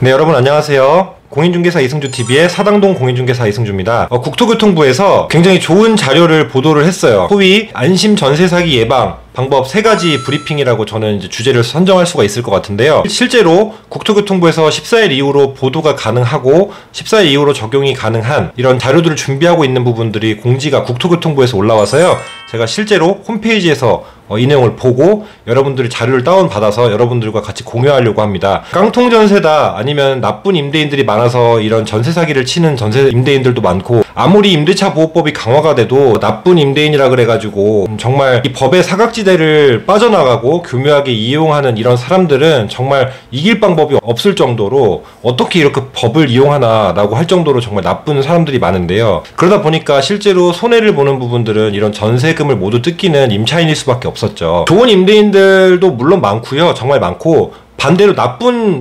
네, 여러분 안녕하세요. 공인중개사 이승주TV의 사당동 공인중개사 이승주입니다. 국토교통부에서 굉장히 좋은 자료를 보도를 했어요. 소위 안심 전세 사기 예방 방법 3가지 브리핑이라고 저는 이제 주제를 선정할 수가 있을 것 같은데요. 실제로 국토교통부에서 14일 이후로 보도가 가능하고 14일 이후로 적용이 가능한 이런 자료들을 준비하고 있는 부분들이 공지가 국토교통부에서 올라와서요. 제가 실제로 홈페이지에서 이 내용을 보고 여러분들이 자료를 다운받아서 여러분들과 같이 공유하려고 합니다. 깡통 전세다 아니면 나쁜 임대인들이 많아서 이런 전세 사기를 치는 전세 임대인들도 많고, 아무리 임대차 보호법이 강화가 돼도 나쁜 임대인이라 그래가지고 정말 이 법의 사각지대를 빠져나가고 교묘하게 이용하는 이런 사람들은 정말 이길 방법이 없을 정도로 어떻게 이렇게 법을 이용하나 라고 할 정도로 정말 나쁜 사람들이 많은데요. 그러다 보니까 실제로 손해를 보는 부분들은 이런 전세금을 모두 뜯기는 임차인일 수밖에 없었죠. 좋은 임대인들도 물론 많고요. 정말 많고, 반대로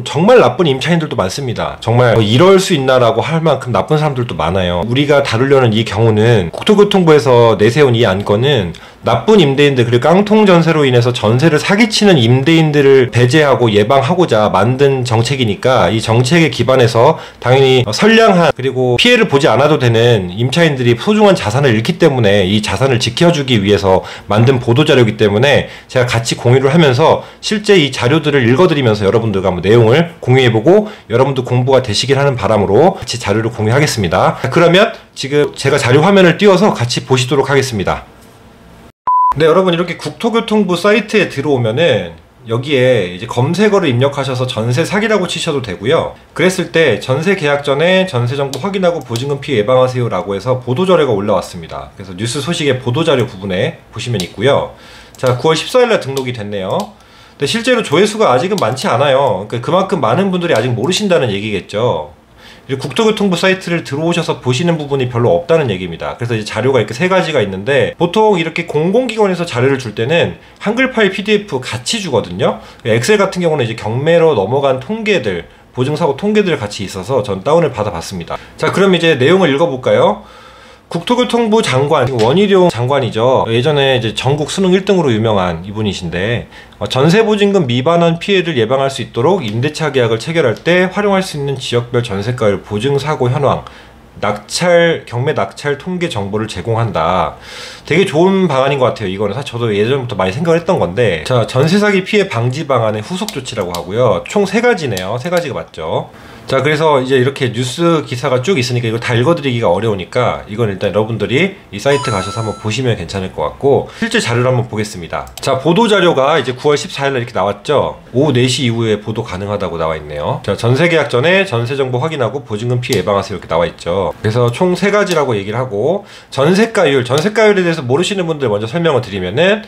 정말 나쁜 임차인들도 많습니다. 정말 이럴 수 있나라고 할 만큼 나쁜 사람들도 많아요. 우리가 다루려는 이 경우는 국토교통부에서 내세운 이 안건은 나쁜 임대인들, 그리고 깡통 전세로 인해서 전세를 사기치는 임대인들을 배제하고 예방하고자 만든 정책이니까, 이 정책에 기반해서 당연히 선량한 그리고 피해를 보지 않아도 되는 임차인들이 소중한 자산을 잃기 때문에 이 자산을 지켜주기 위해서 만든 보도자료이기 때문에 제가 같이 공유를 하면서 실제 이 자료들을 읽어드리면서 여러분들과 한번 내용을 공유해보고 여러분도 공부가 되시길 하는 바람으로 같이 자료를 공유하겠습니다. 그러면 지금 제가 자료 화면을 띄워서 같이 보시도록 하겠습니다. 네, 여러분 이렇게 국토교통부 사이트에 들어오면은 여기에 이제 검색어를 입력하셔서 전세 사기라고 치셔도 되고요. 그랬을 때 전세 계약 전에 전세 정보 확인하고 보증금 피해 예방하세요 라고 해서 보도자료가 올라왔습니다. 그래서 뉴스 소식의 보도자료 부분에 보시면 있고요. 자, 9월 14일날 등록이 됐네요. 근데 실제로 조회수가 아직은 많지 않아요. 그러니까 그만큼 많은 분들이 아직 모르신다는 얘기겠죠. 국토교통부 사이트를 들어오셔서 보시는 부분이 별로 없다는 얘기입니다. 그래서 이제 자료가 이렇게 3가지가 있는데, 보통 이렇게 공공기관에서 자료를 줄 때는 한글 파일 PDF 같이 주거든요. 엑셀 같은 경우는 이제 경매로 넘어간 통계들, 보증사고 통계들 같이 있어서 전 다운을 받아봤습니다. 자, 그럼 이제 내용을 읽어볼까요? 국토교통부 장관, 원희룡 장관이죠. 예전에 이제 전국 수능 1등으로 유명한 이분이신데, 전세보증금 미반환 피해를 예방할 수 있도록 임대차 계약을 체결할 때 활용할 수 있는 지역별 전세가율 보증사고 현황, 경매 낙찰 통계 정보를 제공한다. 되게 좋은 방안인 것 같아요. 이거는 사실 저도 예전부터 많이 생각을 했던 건데, 자, 전세 사기 피해 방지 방안의 후속 조치라고 하고요. 총 3가지네요. 3가지가 맞죠. 자, 그래서 이제 이렇게 뉴스 기사가 쭉 있으니까 이거 다 읽어드리기가 어려우니까 이건 일단 여러분들이 이 사이트 가셔서 한번 보시면 괜찮을 것 같고, 실제 자료를 한번 보겠습니다. 자, 보도자료가 이제 9월 14일날 이렇게 나왔죠. 오후 4시 이후에 보도 가능하다고 나와 있네요. 자, 전세 계약 전에 전세 정보 확인하고 보증금 피해 예방하세요 이렇게 나와 있죠. 그래서 총 3가지라고 얘기를 하고, 전세가율에 대해서 모르시는 분들 먼저 설명을 드리면은,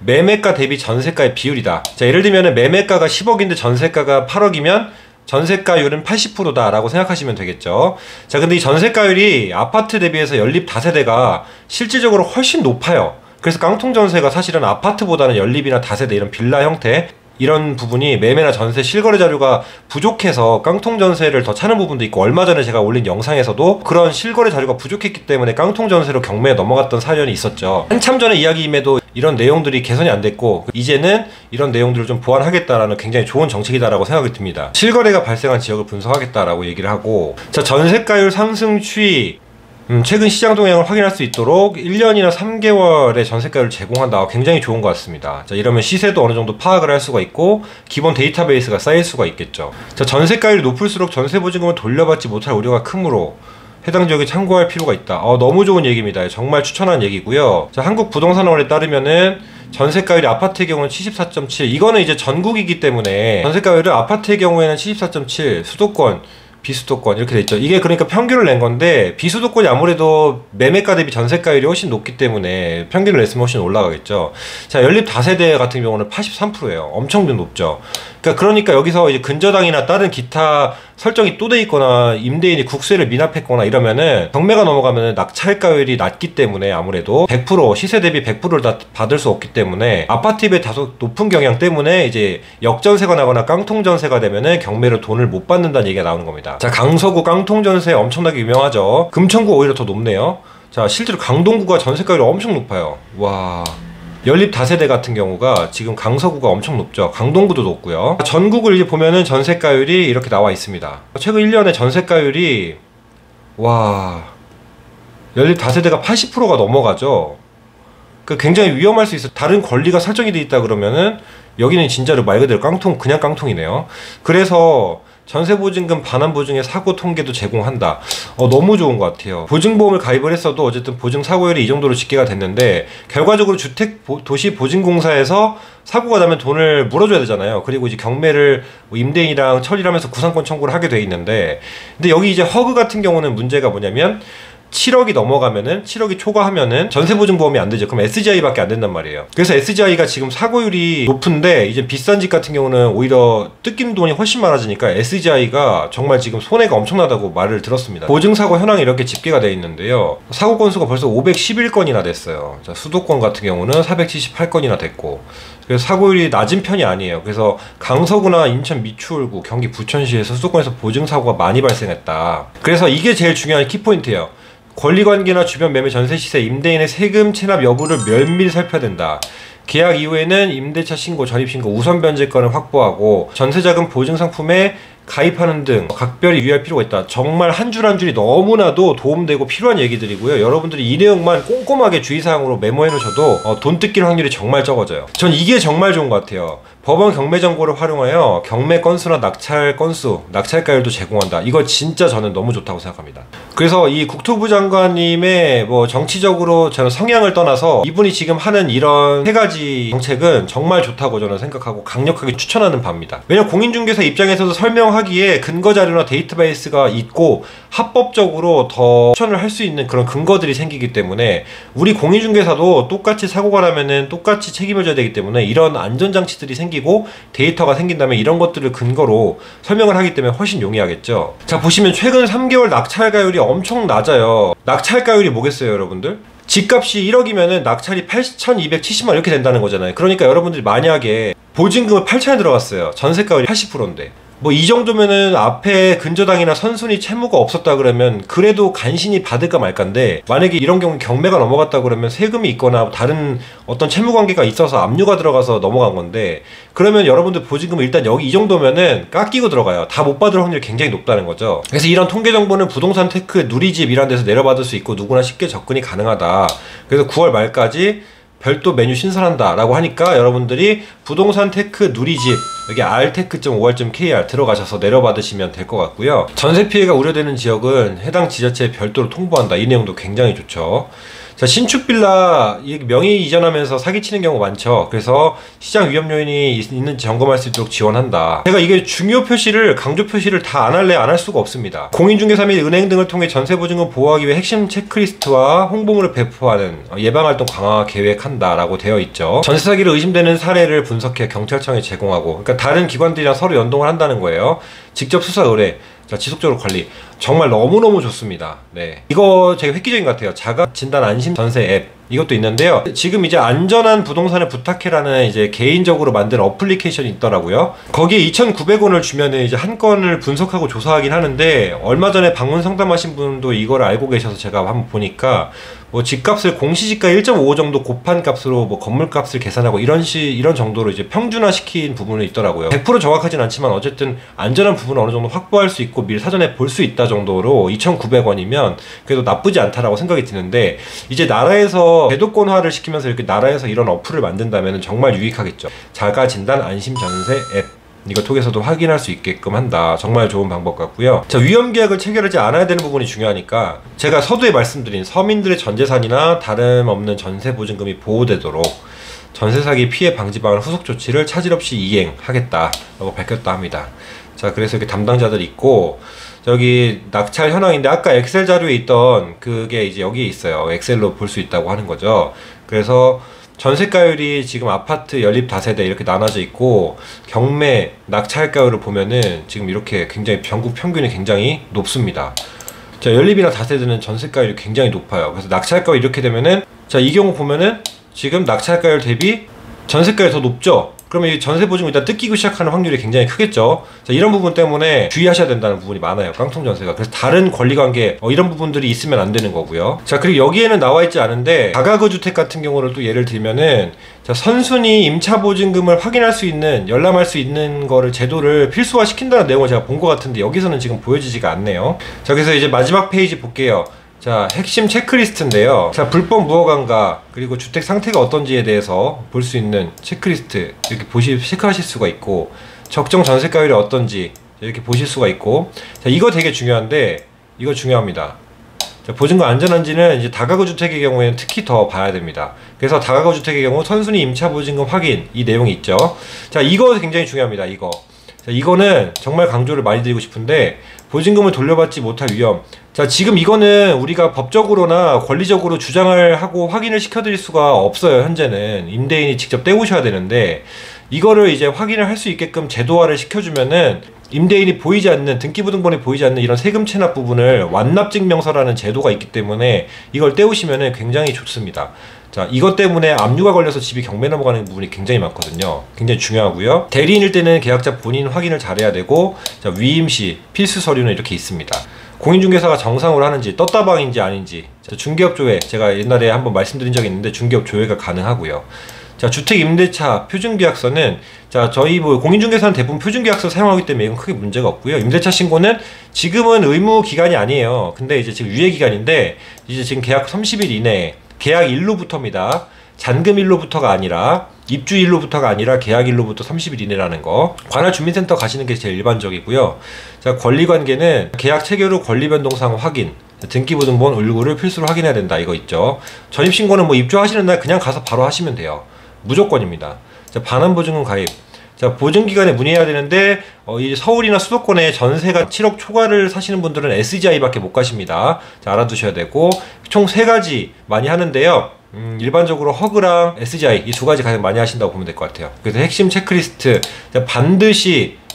매매가 대비 전세가의 비율이다. 자, 예를 들면은 매매가가 10억인데 전세가가 8억이면 전세가율은 80%다 라고 생각하시면 되겠죠. 자, 근데 이 전세가율이 아파트 대비해서 연립 다세대가 실질적으로 훨씬 높아요. 그래서 깡통 전세가 사실은 아파트보다는 연립이나 다세대 이런 빌라 형태, 이런 부분이 매매나 전세 실거래 자료가 부족해서 깡통 전세를 더 찾는 부분도 있고, 얼마 전에 제가 올린 영상에서도 그런 실거래 자료가 부족했기 때문에 깡통 전세로 경매에 넘어갔던 사연이 있었죠. 한참 전에 이야기임에도 이런 내용들이 개선이 안 됐고, 이제는 이런 내용들을 좀 보완하겠다라는 굉장히 좋은 정책이다라고 생각이 듭니다. 실거래가 발생한 지역을 분석하겠다라고 얘기를 하고, 자, 전세가율 상승 추이, 최근 시장 동향을 확인할 수 있도록 1년이나 3개월의 전세가율을 제공한다. 굉장히 좋은 것 같습니다. 자, 이러면 시세도 어느 정도 파악을 할 수가 있고 기본 데이터베이스가 쌓일 수가 있겠죠. 자, 전세가율이 높을수록 전세보증금을 돌려받지 못할 우려가 크므로 해당 지역에 참고할 필요가 있다. 너무 좋은 얘기입니다. 정말 추천한 얘기고요. 자, 한국부동산원에 따르면은 전세가율이 아파트의 경우는 74.7, 이거는 이제 전국이기 때문에 전세가율은 아파트의 경우에는 74.7, 수도권, 비수도권 이렇게 돼 있죠. 이게 그러니까 평균을 낸 건데, 비수도권이 아무래도 매매가 대비 전세가율이 훨씬 높기 때문에 평균을 냈으면 훨씬 올라가겠죠. 자, 연립 다세대 같은 경우는 83%예요. 엄청 높죠. 그러니까 여기서 이제 근저당이나 다른 기타 설정이 또 돼 있거나 임대인이 국세를 미납했거나 이러면은 경매가 넘어가면은 낙찰가율이 낮기 때문에 아무래도 100% 시세 대비 100%를 다 받을 수 없기 때문에 아파트입의 다소 높은 경향 때문에 이제 역전세가 나거나 깡통전세가 되면은 경매로 돈을 못 받는다는 얘기가 나오는 겁니다. 자, 강서구 깡통전세 엄청나게 유명하죠. 금천구 오히려 더 높네요. 자, 실제로 강동구가 전세가율이 엄청 높아요. 와, 연립 다세대 같은 경우가 지금 강서구가 엄청 높죠. 강동구도 높고요. 전국을 이제 보면은 전세가율이 이렇게 나와 있습니다. 최근 1년에 전세가율이 와, 연립 다세대가 80%가 넘어가죠. 그 굉장히 위험할 수 있어. 다른 권리가 설정이 돼 있다 그러면은 여기는 진짜로 말 그대로 깡통, 그냥 깡통이네요. 그래서 전세보증금 반환보증의 사고 통계도 제공한다. 너무 좋은 것 같아요. 보증보험을 가입을 했어도 어쨌든 보증 사고율이 이 정도로 집계가 됐는데, 결과적으로 주택도시보증공사에서 사고가 나면 돈을 물어줘야 되잖아요. 그리고 이제 경매를 임대인이랑 처리하면서 구상권 청구를 하게 돼 있는데, 근데 여기 이제 허그 같은 경우는 문제가 뭐냐면 7억이 넘어가면은, 7억이 초과하면은 전세보증보험이 안 되죠. 그럼 SGI밖에 안 된단 말이에요. 그래서 SGI가 지금 사고율이 높은데, 이제 비싼 집 같은 경우는 오히려 뜯기는 돈이 훨씬 많아지니까 SGI가 정말 지금 손해가 엄청나다고 말을 들었습니다. 보증사고 현황이 이렇게 집계가 되어 있는데요. 사고 건수가 벌써 511건이나 됐어요. 자, 수도권 같은 경우는 478건이나 됐고, 그래서 사고율이 낮은 편이 아니에요. 그래서 강서구나 인천 미추홀구, 경기 부천시에서 수도권에서 보증사고가 많이 발생했다. 그래서 이게 제일 중요한 키포인트예요. 권리관계나 주변 매매 전세시세, 임대인의 세금 체납 여부를 면밀히 살펴야 된다. 계약 이후에는 임대차 신고, 전입신고, 우선 변제권을 확보하고 전세자금 보증상품에 가입하는 등 각별히 유의할 필요가 있다. 정말 한 줄 한 줄이 너무나도 도움되고 필요한 얘기들이고요. 여러분들이 이 내용만 꼼꼼하게 주의사항으로 메모해 놓으셔도 돈 뜯길 확률이 정말 적어져요. 전 이게 정말 좋은 것 같아요. 법원 경매 정보를 활용하여 경매 건수나 낙찰 건수, 낙찰가율도 제공한다. 이거 진짜 저는 너무 좋다고 생각합니다. 그래서 이 국토부 장관님의 뭐 정치적으로 저는 성향을 떠나서 이분이 지금 하는 이런 세 가지 정책은 정말 좋다고 저는 생각하고 강력하게 추천하는 바입니다. 왜냐면 공인중개사 입장에서도 설명하기에 근거 자료나 데이터베이스가 있고 합법적으로 더 추천을 할 수 있는 그런 근거들이 생기기 때문에, 우리 공인중개사도 똑같이 사고가 나면은 똑같이 책임을 져야 되기 때문에 이런 안전장치들이 생기고 데이터가 생긴다면 이런 것들을 근거로 설명을 하기 때문에 훨씬 용이하겠죠. 자, 보시면 최근 3개월 낙찰가율이 엄청 낮아요. 낙찰가율이 뭐겠어요, 여러분들? 집값이 1억이면은 낙찰이 8,270만 이렇게 된다는 거잖아요. 그러니까 여러분들이 만약에 보증금을 8천에 들어갔어요. 전세가율이 80%인데 뭐 이 정도면은 앞에 근저당이나 선순위 채무가 없었다 그러면 그래도 간신히 받을까 말까인데, 만약에 이런 경우 경매가 넘어갔다 그러면 세금이 있거나 다른 어떤 채무 관계가 있어서 압류가 들어가서 넘어간 건데, 그러면 여러분들 보증금을 일단 여기 이 정도면은 깎이고 들어가요. 다 못 받을 확률이 굉장히 높다는 거죠. 그래서 이런 통계 정보는 부동산 테크, 누리집 이런 데서 내려받을 수 있고 누구나 쉽게 접근이 가능하다. 그래서 9월 말까지 별도 메뉴 신설한다 라고 하니까 여러분들이 부동산 테크 누리집 여기 r테크.or.kr 들어가셔서 내려받으시면 될 것 같고요. 전세 피해가 우려되는 지역은 해당 지자체에 별도로 통보한다. 이 내용도 굉장히 좋죠. 자, 신축 빌라 명의 이전하면서 사기치는 경우 많죠. 그래서 시장 위험 요인이 있는지 점검할 수 있도록 지원한다. 제가 이게 중요 표시를, 강조 표시를 다 안 할래 안 할 수가 없습니다. 공인중개사 및 은행 등을 통해 전세보증금 보호하기 위해 핵심 체크리스트와 홍보물을 배포하는 예방활동 강화 계획한다 라고 되어 있죠. 전세 사기로 의심되는 사례를 분석해 경찰청에 제공하고, 그러니까 다른 기관들이랑 서로 연동을 한다는 거예요. 직접 수사 의뢰, 자, 지속적으로 관리. 정말 너무너무 좋습니다. 네. 이거 되게 획기적인 것 같아요. 자가 진단 안심 전세 앱. 이것도 있는데요. 지금 이제 안전한 부동산을 부탁해라는 이제 개인적으로 만든 어플리케이션이 있더라고요. 거기에 2,900원을 주면은 이제 한 건을 분석하고 조사하긴 하는데, 얼마 전에 방문 상담하신 분도 이걸 알고 계셔서 제가 한번 보니까 뭐 집값을 공시지가 1.5 정도 곱한 값으로 뭐 건물값을 계산하고 이런 정도로 이제 평준화 시킨 부분이 있더라고요. 100% 정확하진 않지만 어쨌든 안전한 부분을 어느 정도 확보할 수 있고 미리 사전에 볼 수 있다 정도로 2,900원이면 그래도 나쁘지 않다라고 생각이 드는데, 이제 나라에서 제도권화를 시키면서 이렇게 나라에서 이런 어플을 만든다면 정말 유익하겠죠. 자가 진단 안심 전세 앱, 이거 통해서도 확인할 수 있게끔 한다. 정말 좋은 방법 같고요. 자, 위험계약을 체결하지 않아야 되는 부분이 중요하니까 제가 서두에 말씀드린 서민들의 전재산이나 다름없는 전세보증금이 보호되도록 전세사기 피해 방지 방안 후속 조치를 차질 없이 이행하겠다라고 밝혔다 합니다. 자, 그래서 이렇게 담당자들이 있고, 여기 낙찰 현황인데 아까 엑셀 자료에 있던 그게 이제 여기에 있어요. 엑셀로 볼 수 있다고 하는 거죠. 그래서 전세가율이 지금 아파트 연립 다세대 이렇게 나눠져 있고, 경매 낙찰가율을 보면은 지금 이렇게 굉장히 전국 평균이 굉장히 높습니다. 자, 연립이나 다세대는 전세가율이 굉장히 높아요. 그래서 낙찰가율 이렇게 되면은, 자, 이 경우 보면은 지금 낙찰가율 대비 전세가율이 더 높죠. 그러면 이 전세보증금 일단 뜯기고 시작하는 확률이 굉장히 크겠죠. 자, 이런 부분 때문에 주의하셔야 된다는 부분이 많아요, 깡통전세가. 그래서 다른 권리관계 이런 부분들이 있으면 안 되는 거고요. 자, 그리고 여기에는 나와 있지 않은데 다가구 주택 같은 경우를 또 예를 들면은, 자, 선순위 임차보증금을 확인할 수 있는, 열람할 수 있는 거를 제도를 필수화 시킨다는 내용을 제가 본 것 같은데 여기서는 지금 보여지지가 않네요. 자, 그래서 이제 마지막 페이지 볼게요. 자, 핵심 체크리스트인데요. 자, 불법 무허가인가, 그리고 주택 상태가 어떤지에 대해서 볼 수 있는 체크리스트 이렇게 체크하실 수가 있고, 적정 전세가율이 어떤지 이렇게 보실 수가 있고. 자, 이거 되게 중요한데, 이거 중요합니다. 자, 보증금 안전한지는 이제 다가구 주택의 경우에는 특히 더 봐야 됩니다. 그래서 다가구 주택의 경우 선순위 임차 보증금 확인, 이 내용이 있죠. 자, 이거 굉장히 중요합니다. 이거. 자, 이거는 정말 강조를 많이 드리고 싶은데, 보증금을 돌려받지 못할 위험. 자, 지금 이거는 우리가 법적으로나 권리적으로 주장을 하고 확인을 시켜드릴 수가 없어요. 현재는 임대인이 직접 떼오셔야 되는데, 이거를 이제 확인을 할 수 있게끔 제도화를 시켜주면은 임대인이 보이지 않는, 등기부등본에 보이지 않는 이런 세금 체납 부분을 완납증명서라는 제도가 있기 때문에 이걸 떼우시면은 굉장히 좋습니다. 자, 이것 때문에 압류가 걸려서 집이 경매 넘어가는 부분이 굉장히 많거든요. 굉장히 중요하고요. 대리인일 때는 계약자 본인 확인을 잘해야 되고, 자, 위임시 필수 서류는 이렇게 있습니다. 공인중개사가 정상으로 하는지, 떴다방인지 아닌지. 자, 중개업 조회, 제가 옛날에 한번 말씀드린 적이 있는데 중개업 조회가 가능하고요. 자, 주택임대차 표준계약서는, 자, 저희 공인중개사는 대부분 표준계약서 사용하기 때문에 이건 크게 문제가 없고요. 임대차 신고는 지금은 의무 기간이 아니에요. 근데 이제 지금 유예 기간인데, 이제 지금 계약 30일 이내에, 계약 일로부터입니다. 잔금일로부터가 아니라, 입주일로부터가 아니라 계약일로부터 30일 이내라는 거. 관할 주민센터 가시는 게 제일 일반적이고요. 자, 권리관계는 계약 체결 후 권리변동사항 확인, 등기부등본 을구를 필수로 확인해야 된다, 이거 있죠. 전입신고는 뭐 입주하시는 날 그냥 가서 바로 하시면 돼요. 무조건입니다. 자, 반환보증금 가입. 자, 보증기간에 문의해야 되는데, 이 서울이나 수도권에 전세가 7억 초과를 사시는 분들은 SGI밖에 못 가십니다. 자, 알아두셔야 되고, 총 3가지 많이 하는데요. 일반적으로 허그랑 SGI 이 2가지 가장 많이 하신다고 보면 될 것 같아요. 그래서 핵심 체크리스트, 자,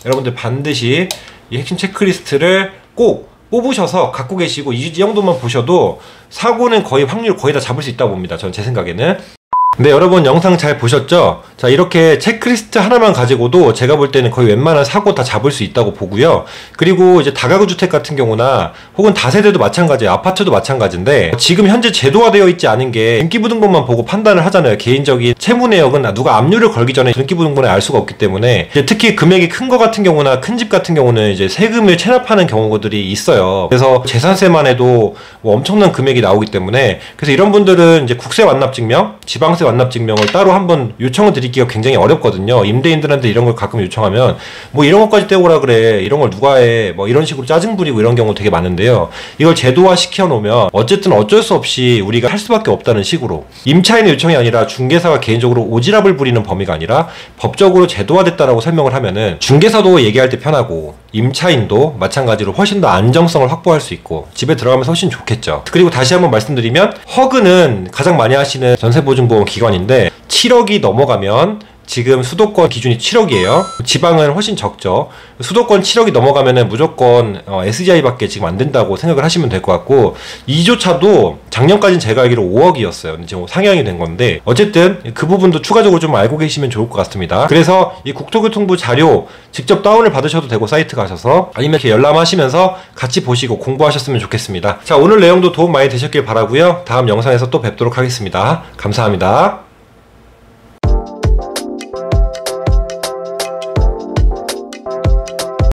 여러분들 반드시 이 핵심 체크리스트를 꼭 뽑으셔서 갖고 계시고, 이 정도만 보셔도 사고는 확률 거의 다 잡을 수 있다고 봅니다. 저는 제 생각에는. 네, 여러분 영상 잘 보셨죠? 자, 이렇게 체크리스트 하나만 가지고도 제가 볼 때는 거의 웬만한 사고 다 잡을 수 있다고 보고요. 그리고 이제 다가구 주택 같은 경우나 혹은 다세대도 마찬가지예요. 아파트도 마찬가지인데, 지금 현재 제도화되어 있지 않은 게 등기부등본만 보고 판단을 하잖아요. 개인적인 채무 내역은 누가 압류를 걸기 전에 등기부등본에 알 수가 없기 때문에, 이제 특히 금액이 큰 거 같은 경우나 큰 집 같은 경우는 이제 세금을 체납하는 경우들이 있어요. 그래서 재산세만 해도 뭐 엄청난 금액이 나오기 때문에, 그래서 이런 분들은 이제 국세 완납증명, 지방세 완납증명을 따로 한번 요청을 드리기가 굉장히 어렵거든요. 임대인들한테 이런 걸 가끔 요청하면 뭐 이런 것까지 떼오라 그래, 이런 걸 누가 해, 뭐 이런 식으로 짜증 부리고 이런 경우 되게 많은데요. 이걸 제도화 시켜 놓으면 어쨌든 어쩔 수 없이 우리가 할 수밖에 없다는 식으로, 임차인의 요청이 아니라 중개사가 개인적으로 오지랖을 부리는 범위가 아니라 법적으로 제도화됐다라고 설명을 하면은 중개사도 얘기할 때 편하고 임차인도 마찬가지로 훨씬 더 안정성을 확보할 수 있고 집에 들어가면서 훨씬 좋겠죠. 그리고 다시 한번 말씀드리면, 허그는 가장 많이 하시는 전세보증보험 기관인데 7억이 넘어가면, 지금 수도권 기준이 7억이에요. 지방은 훨씬 적죠. 수도권 7억이 넘어가면은 무조건 SGI밖에 지금 안 된다고 생각을 하시면 될 것 같고, 이조차도 작년까지는 제가 알기로 5억이었어요. 근데 지금 상향이 된 건데, 어쨌든 그 부분도 추가적으로 좀 알고 계시면 좋을 것 같습니다. 그래서 이 국토교통부 자료 직접 다운을 받으셔도 되고, 사이트 가셔서, 아니면 이렇게 열람하시면서 같이 보시고 공부하셨으면 좋겠습니다. 자, 오늘 내용도 도움 많이 되셨길 바라고요. 다음 영상에서 또 뵙도록 하겠습니다. 감사합니다.